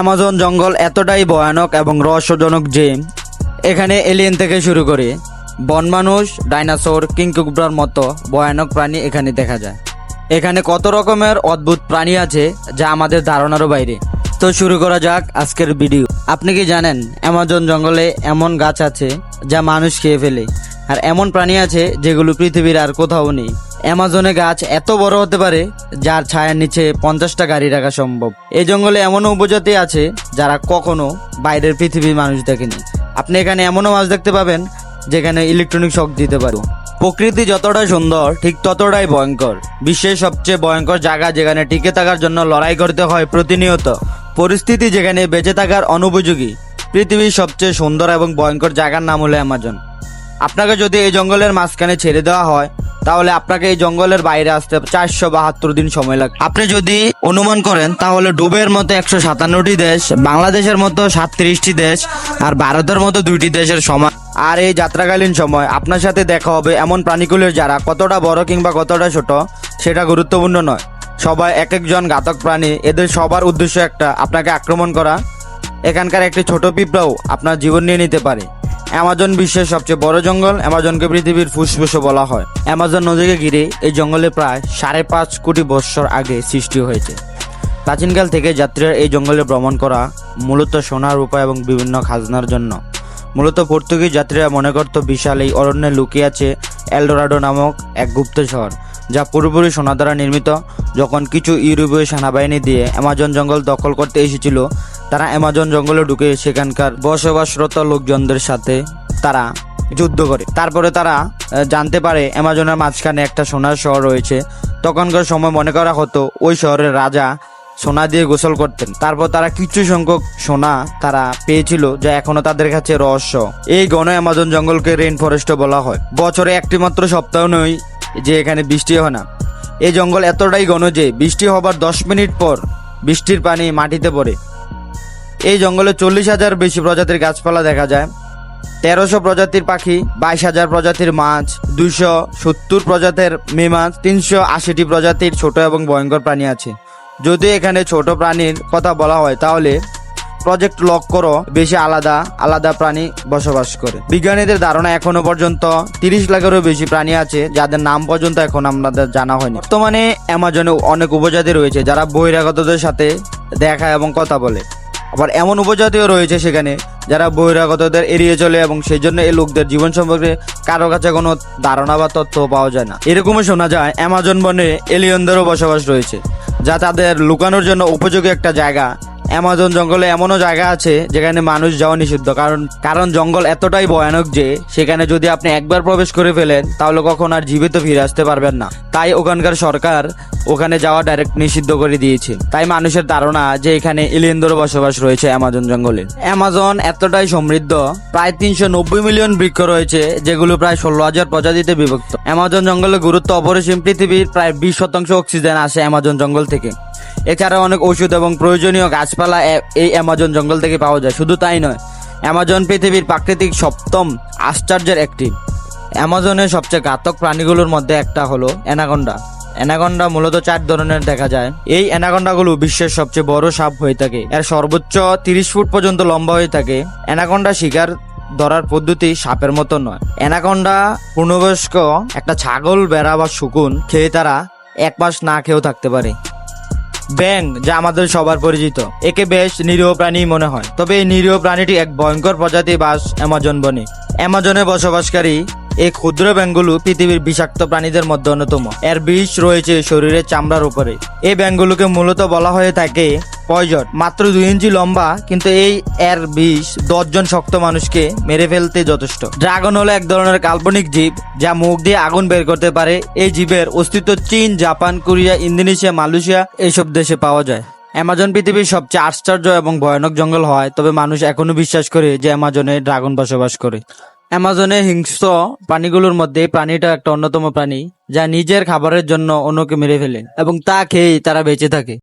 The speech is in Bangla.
অ্যামাজন জঙ্গল এতটাই ভয়ানক এবং রহস্যজনক যে এখানে এলিয়েন থেকে শুরু করে বন মানুষ, ডাইনোসর, কিংকোবরার মতো ভয়ানক প্রাণী এখানে দেখা যায়। এখানে কত রকমের অদ্ভুত প্রাণী আছে যা আমাদের ধারণারও বাইরে। তো শুরু করা যাক আজকের ভিডিও। আপনি কি জানেন অ্যামাজন জঙ্গলে এমন গাছ আছে যা মানুষ খেয়ে ফেলে, আর এমন প্রাণী আছে যেগুলো পৃথিবীর আর কোথাও নেই। অ্যামাজনে গাছ এত বড় হতে পারে যার ছায়ার নিচে 50টা গাড়ি রাখা সম্ভব। এই জঙ্গলে এমনও উপজাতি আছে যারা কখনো বাইরের পৃথিবীর মানুষ দেখেনি। আপনি এখানে এমনও মাছ দেখতে পাবেন যেখানে ইলেকট্রনিক শক দিতে পারে। প্রকৃতি যতটা সুন্দর ঠিক ততটাই ভয়ঙ্কর। বিশ্বের সবচেয়ে ভয়ঙ্কর জায়গা যেখানে টিকে থাকার জন্য লড়াই করতে হয় প্রতিনিয়ত, পরিস্থিতি যেখানে বেঁচে থাকার অনুপযোগী। পৃথিবীর সবচেয়ে সুন্দর এবং ভয়ঙ্কর জায়গার নাম হলো অ্যামাজন। আপনাকে যদি এই জঙ্গলের মাঝখানে ছেড়ে দেওয়া হয় তাহলে আপনাকে এই জঙ্গলের বাইরে আসতে 472 দিন সময় লাগবে। আপনি যদি অনুমান করেন তাহলে ডুবের মতো 157টি দেশ, বাংলাদেশের মতো 37টি দেশ আর ভারতের মতো 2টি দেশের সমান। আর এই যাত্রাকালীন সময় আপনার সাথে দেখা হবে এমন প্রাণীগুলোর যারা কতটা বড় কিংবা কতটা ছোট সেটা গুরুত্বপূর্ণ নয়। সবাই এক একজন ঘাতক প্রাণী, এদের সবার উদ্দেশ্য একটা, আপনাকে আক্রমণ করা। এখানকার একটি ছোট পিঁপড়াও আপনার জীবন নিয়ে নিতে পারে। অ্যামাজন বিশ্বের সবচেয়ে বড় জঙ্গল। অ্যামাজনকে পৃথিবীর ফুসফুসও বলা হয়। অ্যামাজন নদীকে ঘিরে এই জঙ্গলে প্রায় 5.5 কোটি বছর আগে সৃষ্টি হয়েছে। প্রাচীনকাল থেকে যাত্রীরা এই জঙ্গলে ভ্রমণ করা মূলত সোনা, রূপা এবং বিভিন্ন খাজনার জন্য। মূলত পর্তুগিজ যাত্রীরা মনে করত বিশাল এই অরণ্যে লুকিয়ে আছে এলডোরাডো নামক এক গুপ্ত শহর, যা পুরোপুরি সোনা দ্বারা নির্মিত। যখন কিছু ইউরোপীয় সেনাবাহিনী দিয়ে অ্যামাজন জঙ্গল দখল করতে এসেছিল, তারা অ্যামাজন জঙ্গলে ঢুকে সেখানকার বসবাসরত লোকজনদের সাথে তারা যুদ্ধ করে। তারপরে তারা জানতে পারে অ্যামাজনের মাঝখানে একটা সোনার শহর রয়েছে। তখনকার সময় মনে করা হতো ওই শহরের রাজা সোনা দিয়ে গোসল করতেন। তারপর তারা কিছু সংখ্যক সোনা তারা পেয়েছিল, যা এখনো তাদের কাছে রহস্য। এই ঘন অ্যামাজন জঙ্গলকে রেইন ফরেস্টও বলা হয়। বছরে একটি মাত্র সপ্তাহ নয় যে এখানে বৃষ্টি হয় না। এই জঙ্গল এতটাই ঘন যে বৃষ্টি হবার 10 মিনিট পর বৃষ্টির পানি মাটিতে পড়ে। এই জঙ্গলে 40,000 বেশি প্রজাতির গাছপালা দেখা যায়, 1300 প্রজাতির পাখি, 22,000 প্রজাতির মাছ, 270 প্রজাতির মেমাছ, 380টি প্রজাতির ছোট এবং ভয়ঙ্কর প্রাণী আছে। যদি এখানে ছোট প্রাণীর কথা বলা হয় তাহলে প্রজেক্ট লক করো বেশি আলাদা আলাদা প্রাণী বসবাস করে। বিজ্ঞানীদের ধারণা এখনো পর্যন্ত 30 লাখেরও বেশি প্রাণী আছে যাদের নাম পর্যন্ত এখন আমাদের জানা হয়নি। বর্তমানে অ্যামাজনে অনেক উপজাতি রয়েছে যারা বহিরাগতদের সাথে দেখা এবং কথা বলে। আবার এমন উপজাতিও রয়েছে সেখানে যারা বহিরাগতদের এড়িয়ে চলে এবং সেই জন্য এই লোকদের জীবন সম্পর্কে কারো কাছে কোনো ধারণা বা তথ্য পাওয়া যায় না। এরকমও শোনা যায় অ্যামাজন বনে এলিয়েনদেরও বসবাস রয়েছে, যা তাদের লুকানোর জন্য উপযোগী একটা জায়গা। অ্যামাজন জঙ্গলে এমনও জায়গা আছে যেখানে মানুষ যাওয়া নিষিদ্ধ, কারণ জঙ্গল এতটাই ভয়ানক যে সেখানে যদি আপনি একবার প্রবেশ করে ফেলেন তাহলে কখন আর জীবিত ফিরে আসতে পারবেন না। তাই ওখানকার সরকার ওখানে যাওয়া ডাইরেক্ট নিষিদ্ধ করে দিয়েছে। তাই মানুষের ধারণা যে এখানে এলিয়েনদেরও বসবাস রয়েছে অ্যামাজন জঙ্গলে। অ্যামাজন এতটাই সমৃদ্ধ, প্রায় 390 মিলিয়ন বৃক্ষ রয়েছে যেগুলো প্রায় 16,000 প্রজাতিতে বিভক্ত। অ্যামাজন জঙ্গলের গুরুত্ব অপরিসীম। পৃথিবীর প্রায় 20% অক্সিজেন আসে অ্যামাজন জঙ্গল থেকে। এছাড়া অনেক ওষুধ এবং প্রয়োজনীয় গাছপালা এই অ্যামাজন জঙ্গল থেকে পাওয়া যায়। শুধু তাই নয়, অ্যামাজন পৃথিবীর প্রাকৃতিক 7ম আশ্চর্যের একটি। অ্যামাজনের সবচেয়ে ঘাতক প্রাণীগুলোর মধ্যে একটা হলো অ্যানাকোন্ডা। অ্যানাকোন্ডা মূলত 4 ধরনের দেখা যায়। এই অ্যানাকোন্ডাগুলো বিশ্বের সবচেয়ে বড় সাপ হয়ে থাকে। এর সর্বোচ্চ 30 ফুট পর্যন্ত লম্বা হয়ে থাকে। অ্যানাকোন্ডা শিকার ধরার পদ্ধতি সাপের মতো নয়। অ্যানাকোন্ডা পূর্ণবয়স্ক একটা ছাগল, ভেড়া বা শকুন খেয়ে তারা 1 মাস না খেয়েও থাকতে পারে। ব্যাং, যা আমাদের সবার পরিচিত, একে বেশ নিরীহ প্রাণী মনে হয়, তবে এই নিরীহ প্রাণীটি এক ভয়ঙ্কর প্রজাতি বাস অ্যামাজন বনে। অ্যামাজনে বসবাসকারী এই ক্ষুদ্র ব্যাঙগুলো পৃথিবীর বিষাক্ত প্রাণীদের মধ্যে অন্যতম। এর বিষ রয়েছে শরীরের চামড়ার উপরে। এই ব্যাঙগুলোকে মূলত বলা হয়ে থাকে পয়জন। মাত্র 2 ইঞ্চি লম্বা, কিন্তু এর বিষ 10 জন শক্ত মানুষকে মেরে ফেলতে যথেষ্ট। ড্রাগন হলো এক ধরনের কাল্পনিক জীব যা মুখ দিয়ে আগুন বের করতে পারে। এই জীবের অস্তিত্ব চীন, জাপান, কোরিয়া, ইন্দোনেশিয়া, মালয়েশিয়া এইসব দেশে পাওয়া যায়। অ্যামাজন পৃথিবীর সবচেয়ে আশ্চর্য এবং ভয়ানক জঙ্গল হয়, তবে মানুষ এখনো বিশ্বাস করে যে অ্যামাজনে ড্রাগন বসবাস করে। অ্যামাজনে হিংস্র প্রাণীগুলোর মধ্যে এই প্রাণীটা একটা অন্যতম প্রাণী যা নিজের খাবারের জন্য অন্যকে মেরে ফেলে এবং তা খেয়েই তারা বেঁচে থাকে।